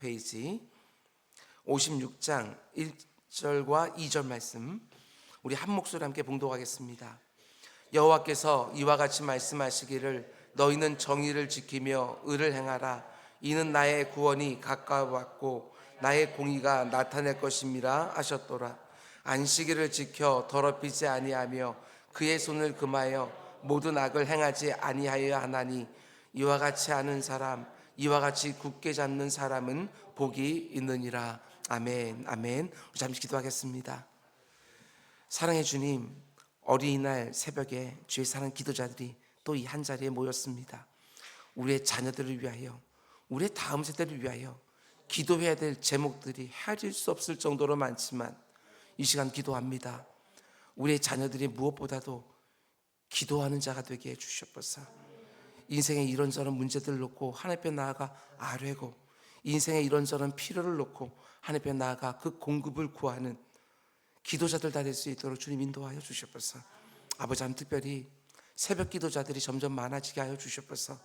페이지 56장 1절과 2절 말씀 우리 한 목소리 함께 봉독하겠습니다. 여호와께서 이와 같이 말씀하시기를 너희는 정의를 지키며 의를 행하라. 이는 나의 구원이 가까웠고 나의 공의가 나타날 것임이라 하셨도다. 안식일을 지켜 더럽히지 아니하며 그의 손을 금하여 모든 악을 행하지 아니하여야 하나니 이와 같이 하는 사람, 이와 같이 굳게 잡는 사람은 복이 있느니라. 아멘. 아멘. 우리 잠시 기도하겠습니다. 사랑의 주님, 어린이날 새벽에 주의 사랑 기도자들이 또 이 한자리에 모였습니다. 우리의 자녀들을 위하여, 우리의 다음 세대를 위하여 기도해야 될 제목들이 헤아릴 수 없을 정도로 많지만 이 시간 기도합니다. 우리의 자녀들이 무엇보다도 기도하는 자가 되게 해주시옵소서. 인생의 이런저런 문제들을 놓고 하나님 앞에 나아가 아뢰고, 인생의 이런저런 필요를 놓고 하나님 앞에 나아가 그 공급을 구하는 기도자들 다 될 수 있도록 주님 인도하여 주시옵소서. 아버지 하나님, 특별히 새벽 기도자들이 점점 많아지게 하여 주시옵소서.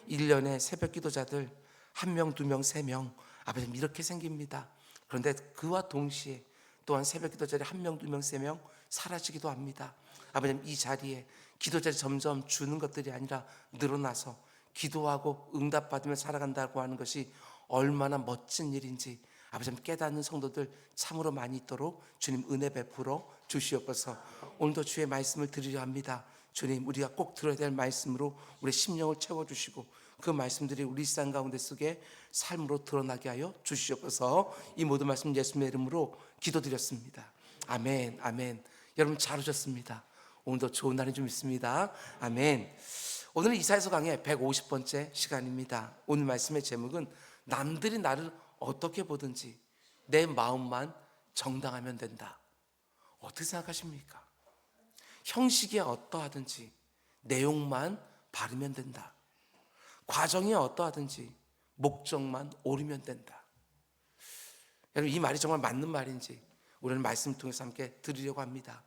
1년에 새벽 기도자들 1명, 2명, 3명 아버지 이렇게 생깁니다. 그런데 그와 동시에 또한 새벽 기도자들이 1명, 2명, 3명 사라지기도 합니다. 아버지 이 자리에 기도자들이 점점 주는 것들이 아니라 늘어나서 기도하고 응답받으며 살아간다고 하는 것이 얼마나 멋진 일인지 아버지 깨닫는 성도들 참으로 많이 있도록 주님 은혜 베풀어 주시옵소서. 오늘도 주의 말씀을 드리려 합니다. 주님, 우리가 꼭 들어야 될 말씀으로 우리 심령을 채워주시고 그 말씀들이 우리 일상 가운데 속에 삶으로 드러나게 하여 주시옵소서. 이 모든 말씀 예수님의 이름으로 기도드렸습니다. 아멘. 아멘. 여러분 잘 오셨습니다. 오늘도 좋은 날인 줄 믿습니다. 아멘. 오늘은 이사야서 강의 150번째 시간입니다. 오늘 말씀의 제목은 남들이 나를 어떻게 보든지 내 마음만 정당하면 된다. 어떻게 생각하십니까? 형식이 어떠하든지 내용만 바르면 된다. 과정이 어떠하든지 목적만 옳으면 된다. 여러분 이 말이 정말 맞는 말인지 우리는 말씀을 통해서 함께 들으려고 합니다.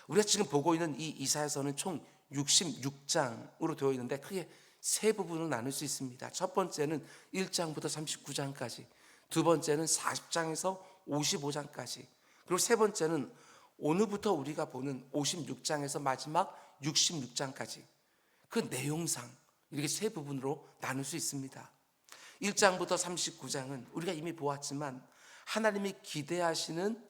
우리가 지금 보고 있는 이 이사야서는 총 66장으로 되어 있는데 크게 세 부분으로 나눌 수 있습니다. 첫 번째는 1장부터 39장까지, 두 번째는 40장에서 55장까지, 그리고 세 번째는 오늘부터 우리가 보는 56장에서 마지막 66장까지 그 내용상 이렇게 세 부분으로 나눌 수 있습니다. 1장부터 39장은 우리가 이미 보았지만 하나님이 기대하시는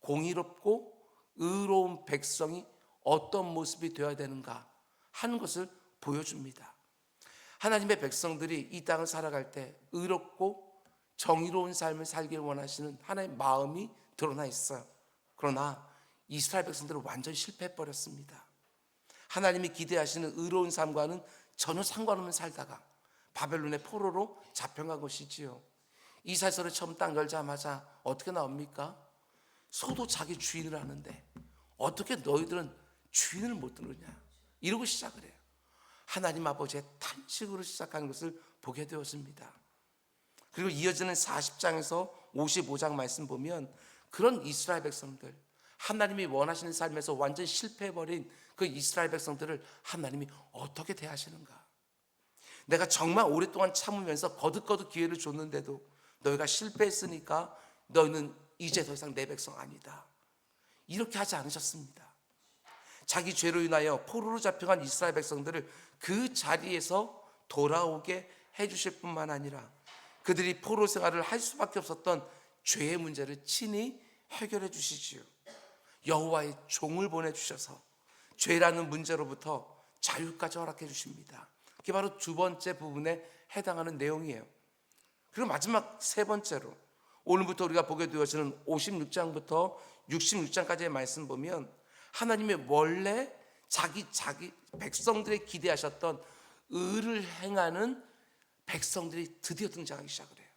공의롭고 의로운 백성이 어떤 모습이 되어야 되는가 하는 것을 보여줍니다. 하나님의 백성들이 이 땅을 살아갈 때 의롭고 정의로운 삶을 살길 원하시는 하나님의 마음이 드러나 있어요. 그러나 이스라엘 백성들은 완전히 실패해버렸습니다. 하나님이 기대하시는 의로운 삶과는 전혀 상관없는 살다가 바벨론의 포로로 잡혀간 것이지요. 이사야서를 처음 딱 열자마자 어떻게 나옵니까? 소도 자기 주인을 아는데 어떻게 너희들은 주인을 못 두느냐, 이러고 시작을 해요. 하나님 아버지의 탄식으로 시작하는 것을 보게 되었습니다. 그리고 이어지는 40장에서 55장 말씀 보면 그런 이스라엘 백성들, 하나님이 원하시는 삶에서 완전히 실패해버린 그 이스라엘 백성들을 하나님이 어떻게 대하시는가. 내가 정말 오랫동안 참으면서 거듭거듭 기회를 줬는데도 너희가 실패했으니까 너희는 이제 더 이상 내 백성 아니다, 이렇게 하지 않으셨습니다. 자기 죄로 인하여 포로로 잡혀간 이스라엘 백성들을 그 자리에서 돌아오게 해주실 뿐만 아니라 그들이 포로 생활을 할 수밖에 없었던 죄의 문제를 친히 해결해 주시지요. 여호와의 종을 보내주셔서 죄라는 문제로부터 자유까지 허락해 주십니다. 그게 바로 두 번째 부분에 해당하는 내용이에요. 그리고 마지막 세 번째로 오늘부터 우리가 보게 되어지는 56장부터 66장까지의 말씀 보면 하나님이 원래 자기 백성들이 기대하셨던 의를 행하는 백성들이 드디어 등장하기 시작을 해요.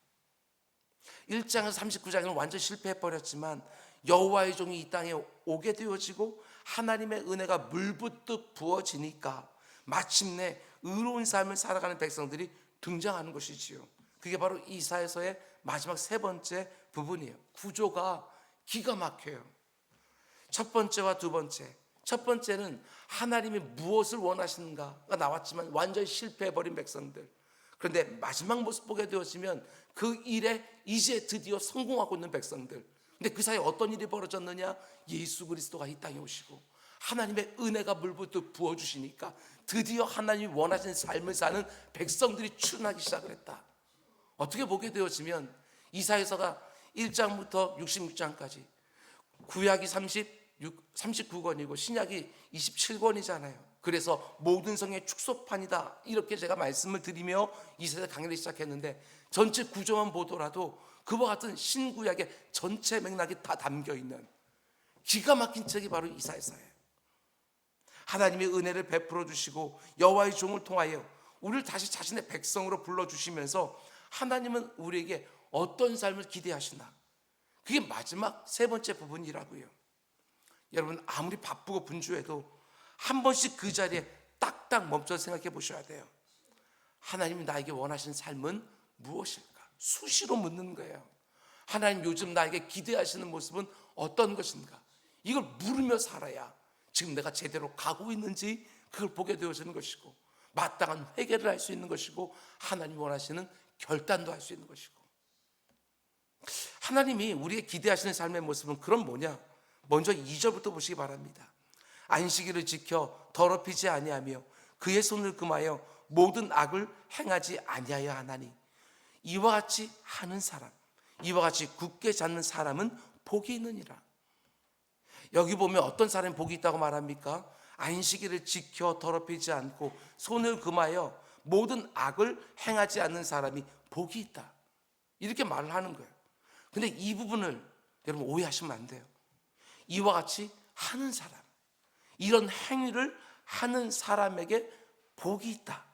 1장에서 39장에는 완전 실패해버렸지만 여호와의 종이 이 땅에 오게 되어지고 하나님의 은혜가 물붓듯 부어지니까 마침내 의로운 삶을 살아가는 백성들이 등장하는 것이지요. 그게 바로 이사야서의 마지막 세 번째 부분이에요. 구조가 기가 막혀요. 첫 번째와 두 번째, 첫 번째는 하나님이 무엇을 원하시는가가 나왔지만 완전히 실패해버린 백성들. 그런데 마지막 모습 보게 되었으면 그 일에 이제 드디어 성공하고 있는 백성들. 근데 그 사이에 어떤 일이 벌어졌느냐? 예수 그리스도가 이 땅에 오시고 하나님의 은혜가 물부터 부어주시니까 드디어 하나님이 원하시는 삶을 사는 백성들이 출현하기 시작을 했다. 어떻게 보게 되어지면 이사야서가 1장부터 66장까지 구약이 39권이고 신약이 27권이잖아요. 그래서 모든 성의 축소판이다, 이렇게 제가 말씀을 드리며 이사야 강의를 시작했는데, 전체 구조만 보더라도 그와 같은 신구약의 전체 맥락이 다 담겨있는 기가 막힌 책이 바로 이사야서예요. 하나님의 은혜를 베풀어 주시고 여호와의 종을 통하여 우리를 다시 자신의 백성으로 불러주시면서 하나님은 우리에게 어떤 삶을 기대하시나, 그게 마지막 세 번째 부분이라고요. 여러분, 아무리 바쁘고 분주해도 한 번씩 그 자리에 딱딱 멈춰 생각해 보셔야 돼요. 하나님이 나에게 원하시는 삶은 무엇일까? 수시로 묻는 거예요. 하나님, 요즘 나에게 기대하시는 모습은 어떤 것인가? 이걸 물으며 살아야 지금 내가 제대로 가고 있는지 그걸 보게 되어지는 것이고, 마땅한 회개를 할 수 있는 것이고, 하나님이 원하시는 결단도 할 수 있는 것이고. 하나님이 우리에게 기대하시는 삶의 모습은 그럼 뭐냐? 먼저 2절부터 보시기 바랍니다. 안식일을 지켜 더럽히지 아니하며 그의 손을 금하여 모든 악을 행하지 아니하여 하나니, 이와 같이 하는 사람, 이와 같이 굳게 잡는 사람은 복이 있느니라. 여기 보면 어떤 사람이 복이 있다고 말합니까? 안식일을 지켜 더럽히지 않고 손을 금하여 모든 악을 행하지 않는 사람이 복이 있다, 이렇게 말을 하는 거예요. 근데 이 부분을 여러분 오해하시면 안 돼요. 이와 같이 하는 사람, 이런 행위를 하는 사람에게 복이 있다.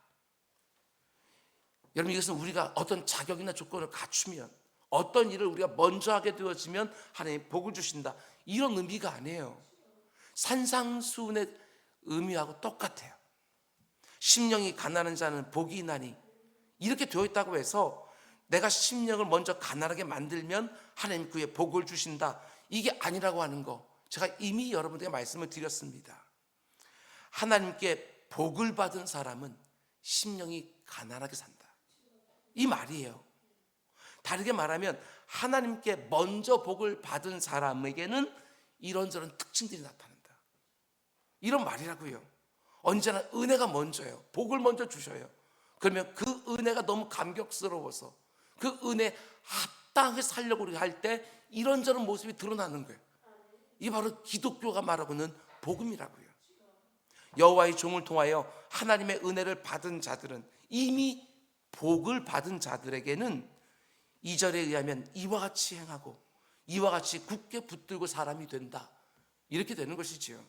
여러분, 이것은 우리가 어떤 자격이나 조건을 갖추면, 어떤 일을 우리가 먼저 하게 되어지면 하나님 복을 주신다, 이런 의미가 아니에요. 산상수훈의 의미하고 똑같아요. 심령이 가난한 자는 복이 있나니, 이렇게 되어 있다고 해서 내가 심령을 먼저 가난하게 만들면 하나님 그의 복을 주신다, 이게 아니라고 하는 거, 제가 이미 여러분들에게 말씀을 드렸습니다. 하나님께 복을 받은 사람은 심령이 가난하게 산다, 이 말이에요. 다르게 말하면 하나님께 먼저 복을 받은 사람에게는 이런저런 특징들이 나타난다, 이런 말이라고요. 언제나 은혜가 먼저예요. 복을 먼저 주셔요. 그러면 그 은혜가 너무 감격스러워서 그 은혜 합당하게 살려고 할 때 이런저런 모습이 드러나는 거예요. 이게 바로 기독교가 말하고 있는 복음이라고요. 여호와의 종을 통하여 하나님의 은혜를 받은 자들은, 이미 복을 받은 자들에게는 2절에 의하면 이와 같이 행하고 이와 같이 굳게 붙들고 사람이 된다, 이렇게 되는 것이지요.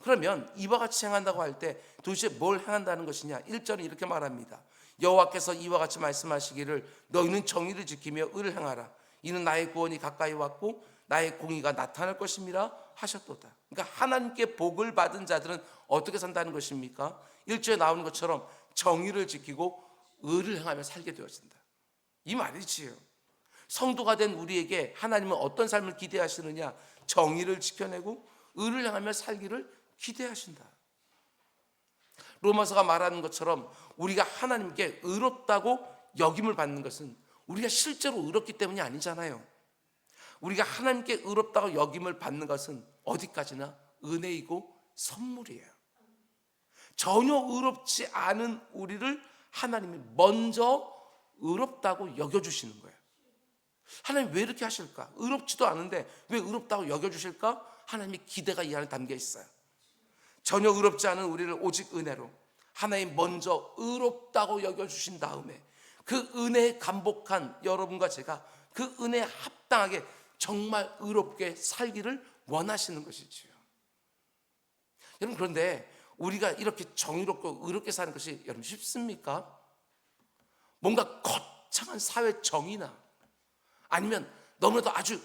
그러면 이와 같이 행한다고 할 때 도대체 뭘 행한다는 것이냐? 1절은 이렇게 말합니다. 여호와께서 이와 같이 말씀하시기를 너희는 정의를 지키며 의를 행하라. 이는 나의 구원이 가까이 왔고 나의 공의가 나타날 것임이라 하셨도다. 그러니까 하나님께 복을 받은 자들은 어떻게 산다는 것입니까? 1절에 나오는 것처럼 정의를 지키고 의를 행하며 살게 되어진다, 이 말이지요. 성도가 된 우리에게 하나님은 어떤 삶을 기대하시느냐? 정의를 지켜내고 의를 행하며 살기를 기대하신다. 로마서가 말하는 것처럼 우리가 하나님께 의롭다고 여김을 받는 것은 우리가 실제로 의롭기 때문이 아니잖아요. 우리가 하나님께 의롭다고 여김을 받는 것은 어디까지나 은혜이고 선물이에요. 전혀 의롭지 않은 우리를 하나님이 먼저 의롭다고 여겨주시는 거예요. 하나님 왜 이렇게 하실까? 의롭지도 않은데 왜 의롭다고 여겨주실까? 하나님의 기대가 이 안에 담겨 있어요. 전혀 의롭지 않은 우리를 오직 은혜로 하나님 먼저 의롭다고 여겨주신 다음에 그 은혜에 감복한 여러분과 제가 그 은혜에 합당하게 정말 의롭게 살기를 원하시는 것이지요. 여러분, 그런데 우리가 이렇게 정의롭고 의롭게 사는 것이 여러분 쉽습니까? 뭔가 거창한 사회 정의나 아니면 너무나도 아주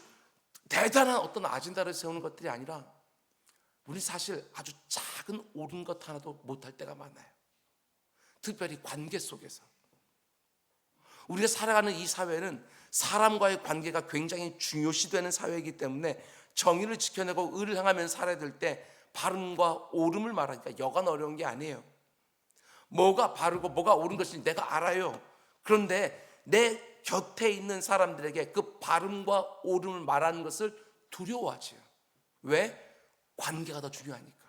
대단한 어떤 아젠다를 세우는 것들이 아니라 우리 사실 아주 작은 옳은 것 하나도 못할 때가 많아요. 특별히 관계 속에서. 우리가 살아가는 이 사회는 사람과의 관계가 굉장히 중요시되는 사회이기 때문에 정의를 지켜내고 의를 행하면서 살아야 될 때 바름과 옳음을 말하기가 여간 어려운 게 아니에요. 뭐가 바르고 뭐가 옳은 것인지 내가 알아요. 그런데 내 곁에 있는 사람들에게 그 바름과 옳음을 말하는 것을 두려워하지요. 왜? 관계가 더 중요하니까.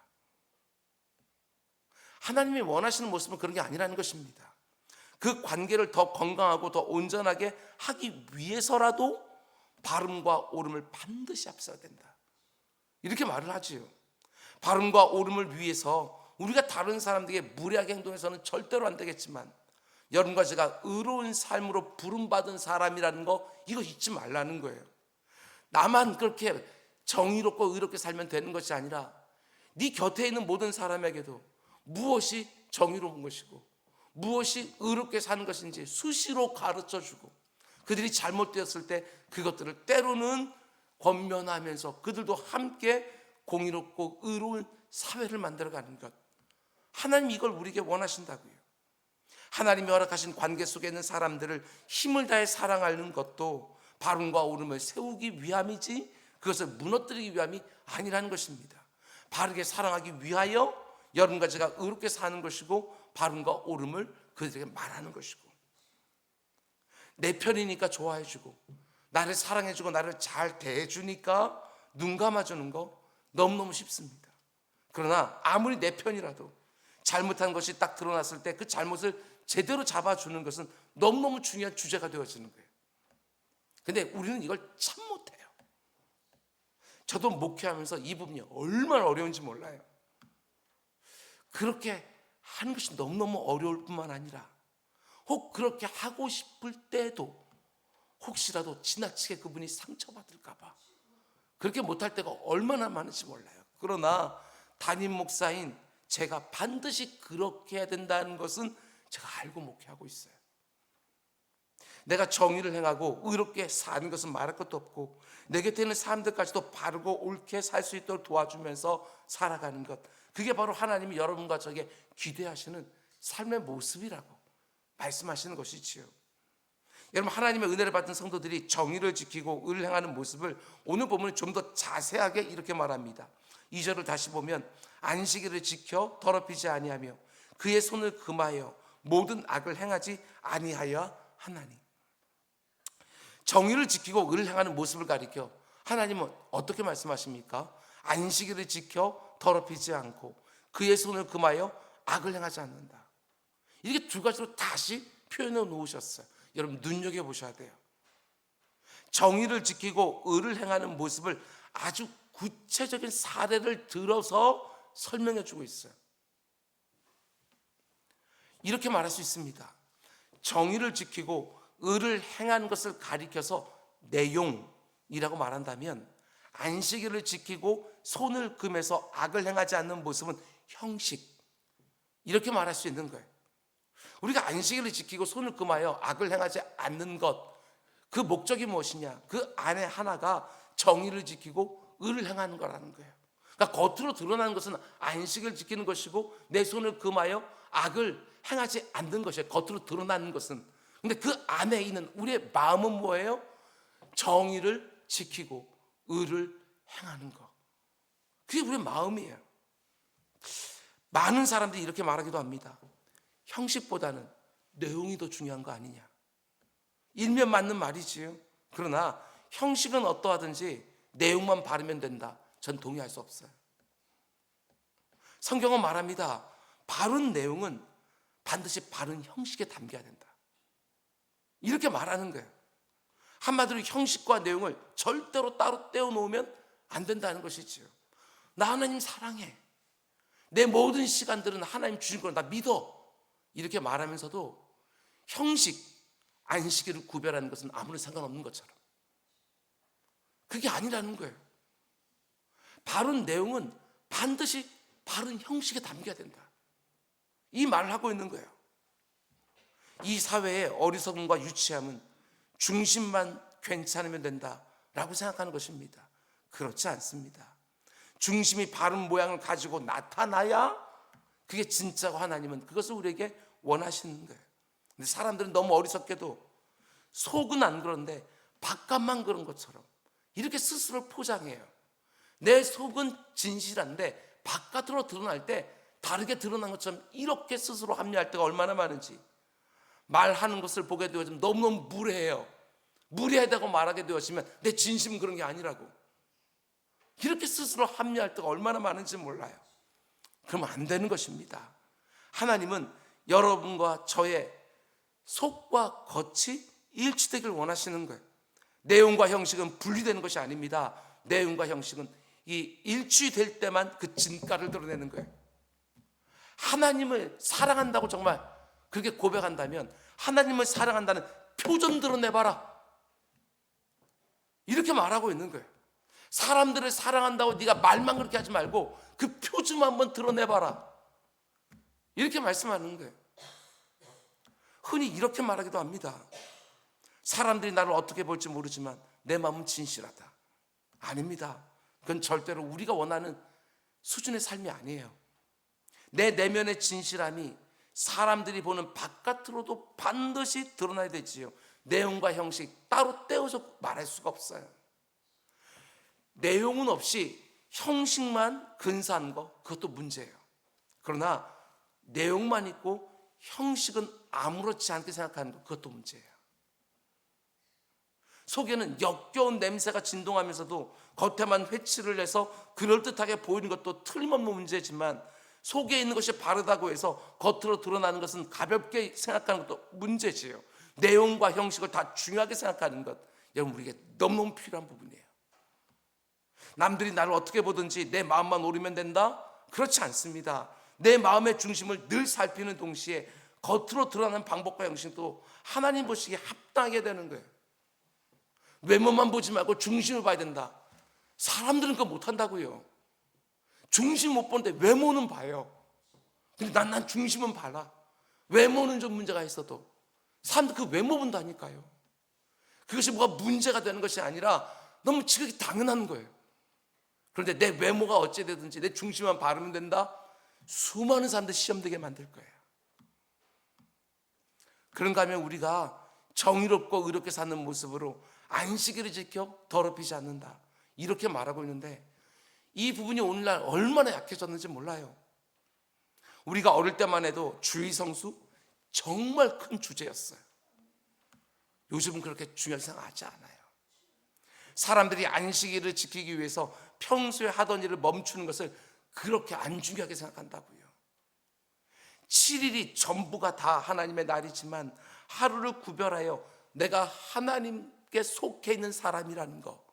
하나님이 원하시는 모습은 그런 게 아니라는 것입니다. 그 관계를 더 건강하고 더 온전하게 하기 위해서라도 바름과 옳음을 반드시 앞서야 된다, 이렇게 말을 하지요. 바름과 옳음을 위해서 우리가 다른 사람들에게 무례하게 행동해서는 절대로 안 되겠지만, 여러분과 제가 의로운 삶으로 부름받은 사람이라는 거, 이거 잊지 말라는 거예요. 나만 그렇게 정의롭고 의롭게 살면 되는 것이 아니라 네 곁에 있는 모든 사람에게도 무엇이 정의로운 것이고 무엇이 의롭게 사는 것인지 수시로 가르쳐주고, 그들이 잘못되었을 때 그것들을 때로는 권면하면서 그들도 함께 공의롭고 의로운 사회를 만들어가는 것, 하나님이 이걸 우리에게 원하신다고요. 하나님이 허락하신 관계 속에 있는 사람들을 힘을 다해 사랑하는 것도 바름과 옳음을 세우기 위함이지 그것을 무너뜨리기 위함이 아니라는 것입니다. 바르게 사랑하기 위하여 여러분과 제가 의롭게 사는 것이고, 바름과 옳음을 그들에게 말하는 것이고, 내 편이니까 좋아해주고 나를 사랑해주고 나를 잘 대해주니까 눈 감아주는 거 너무너무 쉽습니다. 그러나 아무리 내 편이라도 잘못한 것이 딱 드러났을 때 그 잘못을 제대로 잡아주는 것은 너무너무 중요한 주제가 되어지는 거예요. 근데 우리는 이걸 참 못해요. 저도 목회하면서 이 부분이 얼마나 어려운지 몰라요. 그렇게 하는 것이 너무너무 어려울 뿐만 아니라, 혹 그렇게 하고 싶을 때도 혹시라도 지나치게 그분이 상처받을까 봐 그렇게 못할 때가 얼마나 많은지 몰라요. 그러나 담임 목사인 제가 반드시 그렇게 해야 된다는 것은 제가 알고 목회하고 있어요. 내가 정의를 행하고 의롭게 사는 것은 말할 것도 없고, 내 곁에 있는 사람들까지도 바르고 옳게 살 수 있도록 도와주면서 살아가는 것, 그게 바로 하나님이 여러분과 저에게 기대하시는 삶의 모습이라고 말씀하시는 것이지요. 여러분, 하나님의 은혜를 받은 성도들이 정의를 지키고 의를 행하는 모습을 오늘 본문은 좀 더 자세하게 이렇게 말합니다. 2절을 다시 보면, 안식일을 지켜 더럽히지 아니하며 그의 손을 금하여 모든 악을 행하지 아니하여 하나니. 정의를 지키고 의를 행하는 모습을 가리켜 하나님은 어떻게 말씀하십니까? 안식일을 지켜 더럽히지 않고 그의 손을 금하여 악을 행하지 않는다. 이렇게 두 가지로 다시 표현해 놓으셨어요. 여러분, 눈여겨보셔야 돼요. 정의를 지키고 의를 행하는 모습을 아주 구체적인 사례를 들어서 설명해 주고 있어요. 이렇게 말할 수 있습니다. 정의를 지키고 의를 행하는 것을 가리켜서 내용이라고 말한다면, 안식일을 지키고 손을 금해서 악을 행하지 않는 모습은 형식, 이렇게 말할 수 있는 거예요. 우리가 안식일을 지키고 손을 금하여 악을 행하지 않는 것, 그 목적이 무엇이냐? 그 안에 하나가 정의를 지키고 의를 행하는 거라는 거예요. 그러니까 겉으로 드러나는 것은 안식을 지키는 것이고 내 손을 금하여 악을 행하지 않는 것이에요. 겉으로 드러나는 것은. 근데 그 안에 있는 우리의 마음은 뭐예요? 정의를 지키고 의를 행하는 것, 그게 우리의 마음이에요. 많은 사람들이 이렇게 말하기도 합니다. 형식보다는 내용이 더 중요한 거 아니냐. 일면 맞는 말이지요. 그러나 형식은 어떠하든지 내용만 바르면 된다, 전 동의할 수 없어요. 성경은 말합니다. 바른 내용은 반드시 바른 형식에 담겨야 된다, 이렇게 말하는 거예요. 한마디로 형식과 내용을 절대로 따로 떼어놓으면 안 된다는 것이지요. 나 하나님 사랑해, 내 모든 시간들은 하나님 주신 걸 나 믿어, 이렇게 말하면서도 형식, 안식일을 구별하는 것은 아무런 상관없는 것처럼, 그게 아니라는 거예요. 바른 내용은 반드시 바른 형식에 담겨야 된다, 이 말을 하고 있는 거예요. 이 사회의 어리석음과 유치함은 중심만 괜찮으면 된다라고 생각하는 것입니다. 그렇지 않습니다. 중심이 바른 모양을 가지고 나타나야 그게 진짜고 하나님은 그것을 우리에게 원하시는 거예요. 근데 사람들은 너무 어리석게도 속은 안 그런데 바깥만 그런 것처럼 이렇게 스스로를 포장해요. 내 속은 진실한데 바깥으로 드러날 때 다르게 드러난 것처럼 이렇게 스스로 합리할 때가 얼마나 많은지. 말하는 것을 보게 되어지면 너무너무 무례해요. 무례하다고 말하게 되어지면 내 진심은 그런 게 아니라고. 이렇게 스스로 합리화할 때가 얼마나 많은지 몰라요. 그러면 안 되는 것입니다. 하나님은 여러분과 저의 속과 겉이 일치되길 원하시는 거예요. 내용과 형식은 분리되는 것이 아닙니다. 내용과 형식은 이 일치될 때만 그 진가를 드러내는 거예요. 하나님을 사랑한다고 정말 그렇게 고백한다면 하나님을 사랑한다는 표정 드러내봐라, 이렇게 말하고 있는 거예요. 사람들을 사랑한다고 네가 말만 그렇게 하지 말고 그 표정 한번 드러내봐라, 이렇게 말씀하는 거예요. 흔히 이렇게 말하기도 합니다. 사람들이 나를 어떻게 볼지 모르지만 내 마음은 진실하다. 아닙니다. 그건 절대로 우리가 원하는 수준의 삶이 아니에요. 내 내면의 진실함이 사람들이 보는 바깥으로도 반드시 드러나야 되지요. 내용과 형식 따로 떼어서 말할 수가 없어요. 내용은 없이 형식만 근사한 거, 그것도 문제예요. 그러나 내용만 있고 형식은 아무렇지 않게 생각하는 거, 그것도 문제예요. 속에는 역겨운 냄새가 진동하면서도 겉에만 회칠을 해서 그럴듯하게 보이는 것도 틀림없는 문제지만, 속에 있는 것이 바르다고 해서 겉으로 드러나는 것은 가볍게 생각하는 것도 문제지요. 내용과 형식을 다 중요하게 생각하는 것, 여러분 우리에게 너무너무 필요한 부분이에요. 남들이 나를 어떻게 보든지 내 마음만 오르면 된다? 그렇지 않습니다. 내 마음의 중심을 늘 살피는 동시에 겉으로 드러나는 방법과 형식도 하나님 보시기에 합당하게 되는 거예요. 외모만 보지 말고 중심을 봐야 된다. 사람들은 그거 못한다고요. 중심 못 보는데 외모는 봐요. 근데 난 중심은 봐라. 외모는 좀 문제가 있어도 사람들 그 외모 본다니까요. 그것이 뭐가 문제가 되는 것이 아니라 너무 지극히 당연한 거예요. 그런데 내 외모가 어찌 되든지 내 중심만 바르면 된다? 수많은 사람들 시험되게 만들 거예요. 그런가 하면 우리가 정의롭고 의롭게 사는 모습으로 안식일을 지켜 더럽히지 않는다, 이렇게 말하고 있는데 이 부분이 오늘날 얼마나 약해졌는지 몰라요. 우리가 어릴 때만 해도 주의 성수 정말 큰 주제였어요. 요즘은 그렇게 중요하게 생각하지 않아요. 사람들이 안식일을 지키기 위해서 평소에 하던 일을 멈추는 것을 그렇게 안 중요하게 생각한다고요. 7일이 전부가 다 하나님의 날이지만 하루를 구별하여 내가 하나님께 속해 있는 사람이라는 거,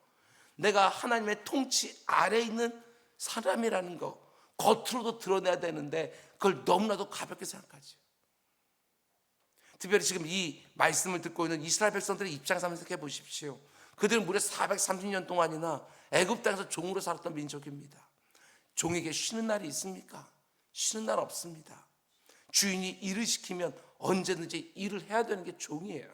내가 하나님의 통치 아래에 있는 사람이라는 거 겉으로도 드러내야 되는데 그걸 너무나도 가볍게 생각하죠. 특별히 지금 이 말씀을 듣고 있는 이스라엘 백성들의 입장에서 한번 생각해 보십시오. 그들은 무려 430년 동안이나 애굽 땅에서 종으로 살았던 민족입니다. 종에게 쉬는 날이 있습니까? 쉬는 날 없습니다. 주인이 일을 시키면 언제든지 일을 해야 되는 게 종이에요.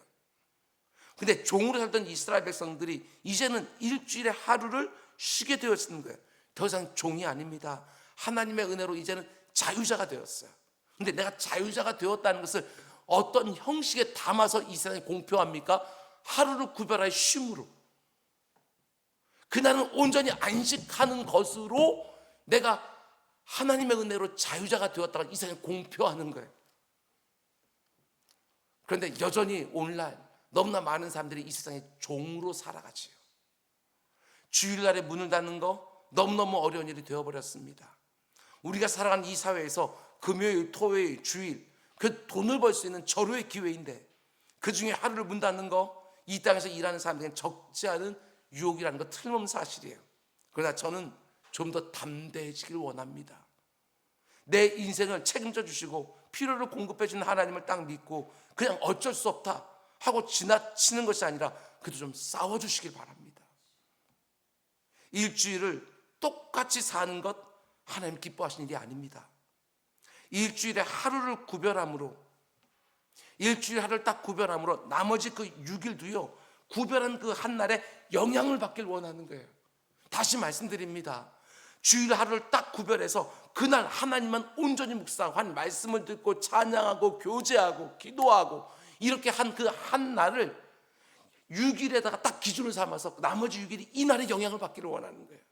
근데 종으로 살던 이스라엘 백성들이 이제는 일주일에 하루를 쉬게 되었는 거예요. 더 이상 종이 아닙니다. 하나님의 은혜로 이제는 자유자가 되었어요. 근데 내가 자유자가 되었다는 것을 어떤 형식에 담아서 이 세상에 공표합니까? 하루를 구별하여 쉼으로, 그날은 온전히 안식하는 것으로 내가 하나님의 은혜로 자유자가 되었다고 이 세상에 공표하는 거예요. 그런데 여전히 오늘날 너무나 많은 사람들이 이 세상에 종으로 살아가지요. 주일날에 문을 닫는 거 너무너무 어려운 일이 되어버렸습니다. 우리가 살아가는 이 사회에서 금요일, 토요일, 주일, 그 돈을 벌 수 있는 절호의 기회인데 그 중에 하루를 문 닫는 거, 이 땅에서 일하는 사람들에게 적지 않은 유혹이라는 거 틀림없는 사실이에요. 그러나 저는 좀 더 담대해지길 원합니다. 내 인생을 책임져 주시고 필요를 공급해 주는 하나님을 딱 믿고 그냥 어쩔 수 없다 하고 지나치는 것이 아니라 그래도 좀 싸워주시길 바랍니다. 일주일을 똑같이 사는 것 하나님 기뻐하시는 일이 아닙니다. 일주일에 하루를 구별함으로, 일주일 하루를 딱 구별함으로 나머지 그 6일도요 구별한 그 한 날에 영향을 받길 원하는 거예요. 다시 말씀드립니다. 주일 하루를 딱 구별해서 그날 하나님만 온전히 묵상하고 한 말씀을 듣고 찬양하고 교제하고 기도하고 이렇게 한 그 한 날을 6일에다가 딱 기준을 삼아서 나머지 6일이 이 날의 영향을 받기를 원하는 거예요.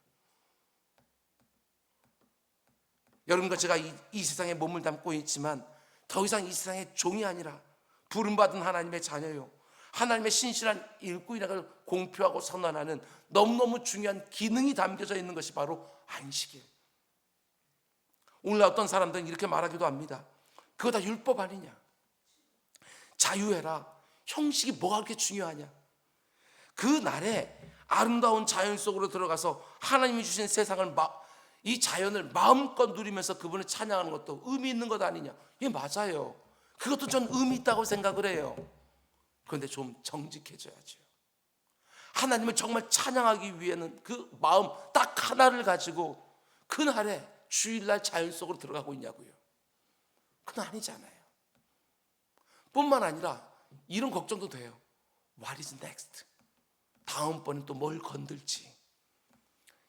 여러분과 제가 이 세상에 몸을 담고 있지만 더 이상 이 세상의 종이 아니라 부름받은 하나님의 자녀요, 하나님의 신실한 일꾼이라고 공표하고 선언하는 너무너무 중요한 기능이 담겨져 있는 것이 바로 안식일. 오늘날 어떤 사람들은 이렇게 말하기도 합니다. 그거 다 율법 아니냐, 자유해라, 형식이 뭐가 그렇게 중요하냐. 그 날에 아름다운 자연 속으로 들어가서 하나님이 주신 세상을 이 자연을 마음껏 누리면서 그분을 찬양하는 것도 의미 있는 것 아니냐. 예, 맞아요. 그것도 전 의미 있다고 생각을 해요. 그런데 좀 정직해져야죠. 하나님을 정말 찬양하기 위해는 그 마음 딱 하나를 가지고 그날에 주일날 자연 속으로 들어가고 있냐고요. 그건 아니잖아요. 뿐만 아니라 이런 걱정도 돼요. What is next? 다음번엔 또 뭘 건들지.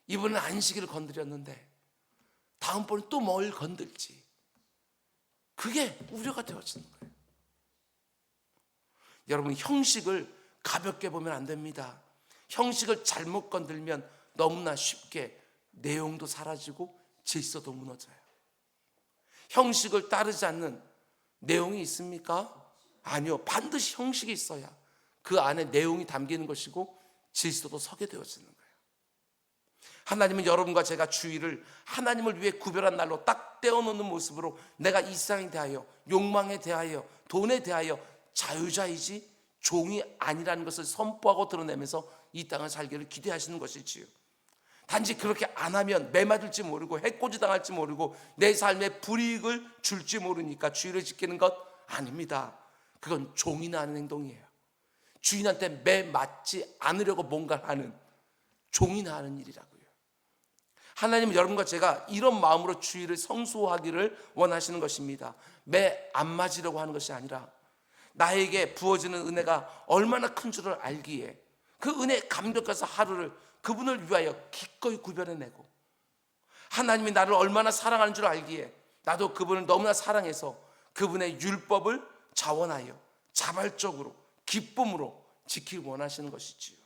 이번엔 안식일을 건드렸는데 다음번엔 또 뭘 건들지. 그게 우려가 되어지는 거예요. 여러분, 형식을 가볍게 보면 안 됩니다. 형식을 잘못 건들면 너무나 쉽게 내용도 사라지고 질서도 무너져요. 형식을 따르지 않는 내용이 있습니까? 아니요. 반드시 형식이 있어야 그 안에 내용이 담기는 것이고 질서도 서게 되어지는 거예요. 하나님은 여러분과 제가 주일을 하나님을 위해 구별한 날로 딱 떼어놓는 모습으로 내가 이 세상에 대하여, 욕망에 대하여, 돈에 대하여 자유자이지 종이 아니라는 것을 선포하고 드러내면서 이 땅을 살기를 기대하시는 것이지요. 단지 그렇게 안 하면 매맞을지 모르고 해코지 당할지 모르고 내 삶에 불이익을 줄지 모르니까 주일을 지키는 것 아닙니다. 그건 종이나 하는 행동이에요. 주인한테 매맞지 않으려고 뭔가를 하는, 종이나 하는 일이라고요. 하나님은 여러분과 제가 이런 마음으로 주일을 성수하기를 원하시는 것입니다. 매 안 맞으려고 하는 것이 아니라 나에게 부어지는 은혜가 얼마나 큰 줄을 알기에 그 은혜에 감격해서 하루를 그분을 위하여 기꺼이 구별해내고, 하나님이 나를 얼마나 사랑하는 줄 알기에 나도 그분을 너무나 사랑해서 그분의 율법을 자원하여 자발적으로 기쁨으로 지키기 원하시는 것이지요.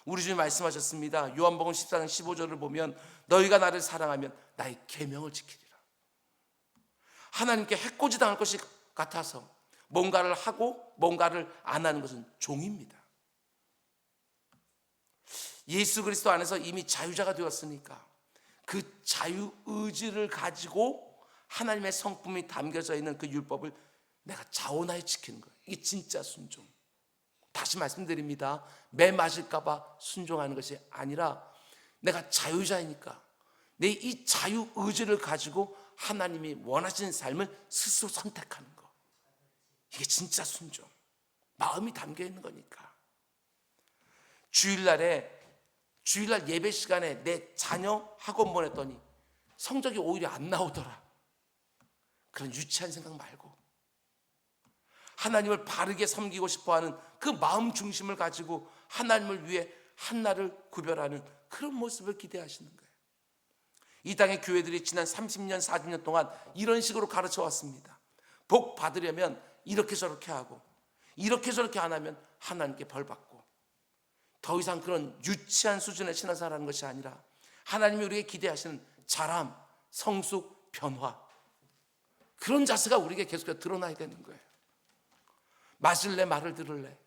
우리 주님 말씀하셨습니다. 요한복음 14장 15절을 보면 너희가 나를 사랑하면 나의 계명을 지키리라. 하나님께 해코지 당할 것이 같아서 뭔가를 하고 뭔가를 안 하는 것은 종입니다. 예수 그리스도 안에서 이미 자유자가 되었으니까 그 자유의지를 가지고 하나님의 성품이 담겨져 있는 그 율법을 내가 자원하여 지키는 거예요. 이게 진짜 순종. 다시 말씀드립니다. 매 맞을까 봐 순종하는 것이 아니라 내가 자유자이니까 내 이 자유의지를 가지고 하나님이 원하시는 삶을 스스로 선택하는 거. 이게 진짜 순종. 마음이 담겨 있는 거니까. 주일날 예배 시간에 내 자녀 학원 보냈더니 성적이 오히려 안 나오더라. 그런 유치한 생각 말고 하나님을 바르게 섬기고 싶어하는 그 마음 중심을 가지고 하나님을 위해 한날을 구별하는 그런 모습을 기대하시는 거예요. 이 땅의 교회들이 지난 30년, 40년 동안 이런 식으로 가르쳐 왔습니다. 복 받으려면 이렇게 저렇게 하고 이렇게 저렇게 안 하면 하나님께 벌 받고, 더 이상 그런 유치한 수준의 신앙생활하는 것이 아니라 하나님이 우리에게 기대하시는 자람, 성숙, 변화, 그런 자세가 우리에게 계속해서 드러나야 되는 거예요. 맞을래 말을 들을래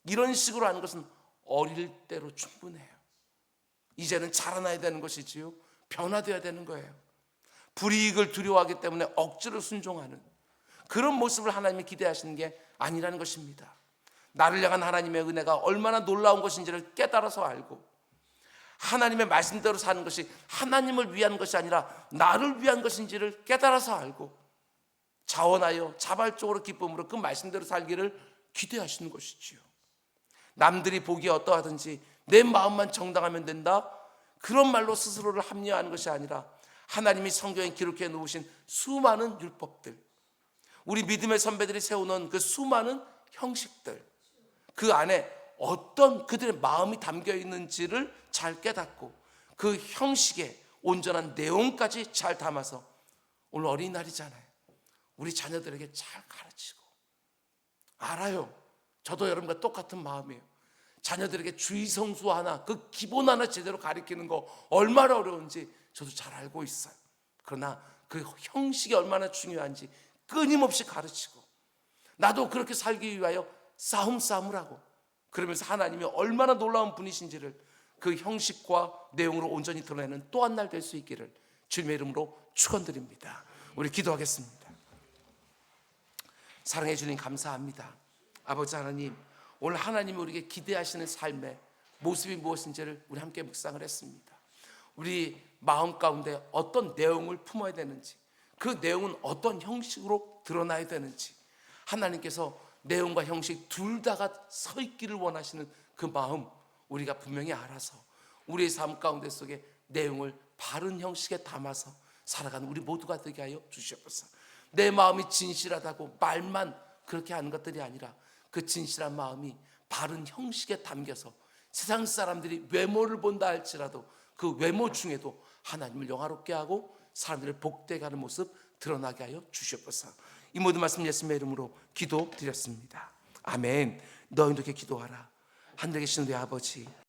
이런 식으로 하는 것은 어릴 때로 충분해요. 이제는 자라나야 되는 것이지요. 변화되어야 되는 거예요. 불이익을 두려워하기 때문에 억지로 순종하는 그런 모습을 하나님이 기대하시는 게 아니라는 것입니다. 나를 향한 하나님의 은혜가 얼마나 놀라운 것인지를 깨달아서 알고 하나님의 말씀대로 사는 것이 하나님을 위한 것이 아니라 나를 위한 것인지를 깨달아서 알고 자원하여 자발적으로 기쁨으로 그 말씀대로 살기를 기대하시는 것이지요. 남들이 보기에 어떠하든지 내 마음만 정당하면 된다, 그런 말로 스스로를 합리화하는 것이 아니라 하나님이 성경에 기록해 놓으신 수많은 율법들, 우리 믿음의 선배들이 세워놓은 그 수많은 형식들, 그 안에 어떤 그들의 마음이 담겨 있는지를 잘 깨닫고 그 형식의 온전한 내용까지 잘 담아서 오늘 어린이날이잖아요. 우리 자녀들에게 잘 가르치고, 알아요. 저도 여러분과 똑같은 마음이에요. 자녀들에게 주의성수 하나, 그 기본 하나 제대로 가르치는 거 얼마나 어려운지 저도 잘 알고 있어요. 그러나 그 형식이 얼마나 중요한지 끊임없이 가르치고 나도 그렇게 살기 위하여 싸움을 하고, 그러면서 하나님이 얼마나 놀라운 분이신지를 그 형식과 내용으로 온전히 드러내는 또 한 날 될 수 있기를 주님의 이름으로 축원드립니다. 우리 기도하겠습니다. 사랑해 주님 감사합니다. 아버지 하나님, 오늘 하나님이 우리에게 기대하시는 삶의 모습이 무엇인지를 우리 함께 묵상을 했습니다. 우리 마음 가운데 어떤 내용을 품어야 되는지, 그 내용은 어떤 형식으로 드러나야 되는지, 하나님께서 내용과 형식 둘 다가 서 있기를 원하시는 그 마음 우리가 분명히 알아서 우리의 삶 가운데 속에 내용을 바른 형식에 담아서 살아가는 우리 모두가 되게 하여 주시옵소서. 내 마음이 진실하다고 말만 그렇게 하는 것들이 아니라 그 진실한 마음이 바른 형식에 담겨서 세상 사람들이 외모를 본다 할지라도 그 외모 중에도 하나님을 영화롭게 하고 사람들을 복되게 하는 모습 드러나게 하여 주시옵소서. 이 모든 말씀 예수님의 이름으로 기도드렸습니다. 아멘. 너희도 이렇게 기도하라. 하늘에 계신 우리 아버지,